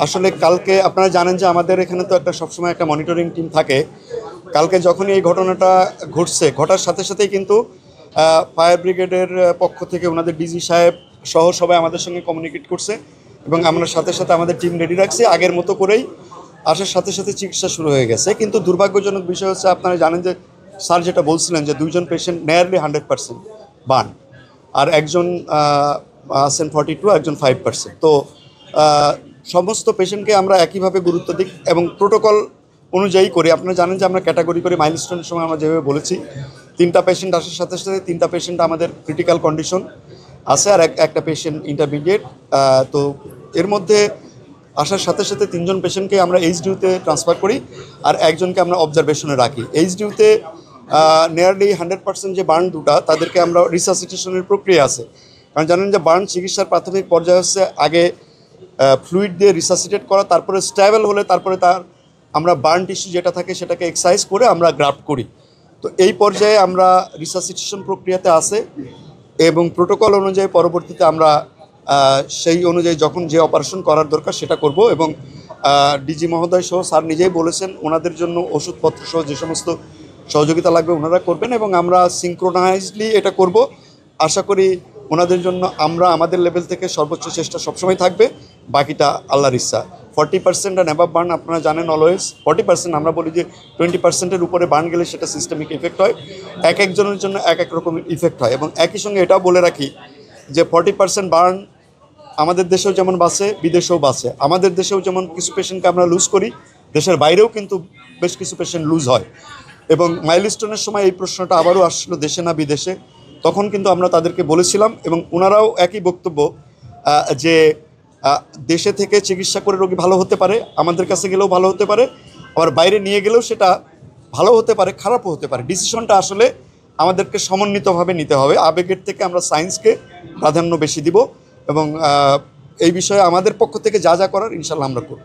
আসলে কালকে আপনারা জানেন যে আমাদের এখানে তো একটা সবসময় একটা মনিটরিং টিম থাকে। কালকে যখনই এই ঘটনাটা ঘটার সাথে সাথেই কিন্তু ফায়ার ব্রিগেডের পক্ষ থেকে ওনাদের ডিজি সাহেব সহ সবাই আমাদের সঙ্গে কমিউনিকেট করছে এবং আমরা সাথে সাথে আমাদের টিম রেডি রাখছি। আগের মতো করেই আসার সাথে সাথে চিকিৎসা শুরু হয়ে গেছে। কিন্তু দুর্ভাগ্যজনক বিষয় হচ্ছে, আপনারা জানেন যে স্যার যেটা বলছিলেন যে 2জন পেশেন্ট নিয়ারলি 100% বার্ন, আর একজন আছেন 42, একজন 5%। তো সমস্ত পেশেন্টকে আমরা একইভাবে গুরুত্ব দিই এবং প্রোটোকল অনুযায়ী করি। আপনারা জানেন যে আমরা ক্যাটাগরি করে মাইলস্টোনের সময় আমরা যেভাবে বলেছি, 3টা পেশেন্ট আসার সাথে সাথে 3টা পেশেন্ট আমাদের ক্রিটিক্যাল কন্ডিশন আছে আর একটা পেশেন্ট ইন্টারমিডিয়েট। তো এর মধ্যে আসার সাথে সাথে 3জন পেশেন্টকে আমরা এইচডিউতে ট্রান্সফার করি আর একজনকে আমরা অবজারভেশনে রাখি। এইচডিউতে নিয়ারলি 100% যে বার্ন দুটা, তাদেরকে আমরা রিসাসিটেশনের প্রক্রিয়া আছে। কারণ জানেন যে বার্ন চিকিৎসার প্রাথমিক পর্যায়ে হচ্ছে আগে ফ্লুইড দিয়ে রিসাসিটেট করা, তারপরে স্ট্যাবল হলে তারপরে আমরা বার্ন টিস্যু যেটা থাকে সেটাকে এক্সারসাইজ করে আমরা গ্রাফট করি। তো এই পর্যায়ে আমরা রিসাসিটেশন প্রক্রিয়াতে আছে এবং প্রোটোকল অনুযায়ী পরবর্তীতে আমরা সেই অনুযায়ী যখন যে অপারেশন করার দরকার সেটা করব। এবং ডিজি মহোদয় সহ স্যার নিজেই বলেছেন ওনাদের জন্য ওষুধপত্র সহ যে সমস্ত সহযোগিতা লাগবে ওনারা করবেন এবং আমরা সিনক্রোনাইজডলি এটা করব। আশা করি ওনাদের জন্য আমরা আমাদের লেভেল থেকে সর্বোচ্চ চেষ্টা সবসময় থাকবে। বাকিটা আল্লাহর ইচ্ছা। 40% অ্যান্ড অ্যাবাভ বার্ন আপনারা জানেন অলওয়েজ 40%, আমরা বলি যে 20%-এর উপরে বার্ন গেলে সেটা সিস্টেমিক ইফেক্ট হয়। একজনের জন্য এক রকমের ইফেক্ট হয়। এবং একই সঙ্গে এটাও বলে রাখি যে 40% বার্ন আমাদের দেশেও যেমন বাঁচে, বিদেশেও বাঁচে। আমাদের দেশেও যেমন কিছু পেশেন্টকে আমরা লুজ করি, দেশের বাইরেও কিন্তু বেশ কিছু পেশেন্ট লুজ হয়। এবং মাইলস্টোনের সময় এই প্রশ্নটা আবারও আসলো, দেশে না বিদেশে। তখন কিন্তু আমরা তাদেরকে বলেছিলাম এবং ওনারাও একই বক্তব্য যে দেশে থেকে চিকিৎসা করে রোগী ভালো হতে পারে, আমাদের কাছে গেলেও ভালো হতে পারে, আবার বাইরে নিয়ে গেলেও সেটা ভালো হতে পারে, খারাপও হতে পারে। ডিসিশনটা আসলে আমাদেরকে সমন্বিতভাবে নিতে হবে। আবেগের থেকে আমরা সায়েন্সকে প্রাধান্য বেশি দিব এবং এই বিষয়ে আমাদের পক্ষ থেকে যা যা করার ইনশাল্লাহ আমরা করব।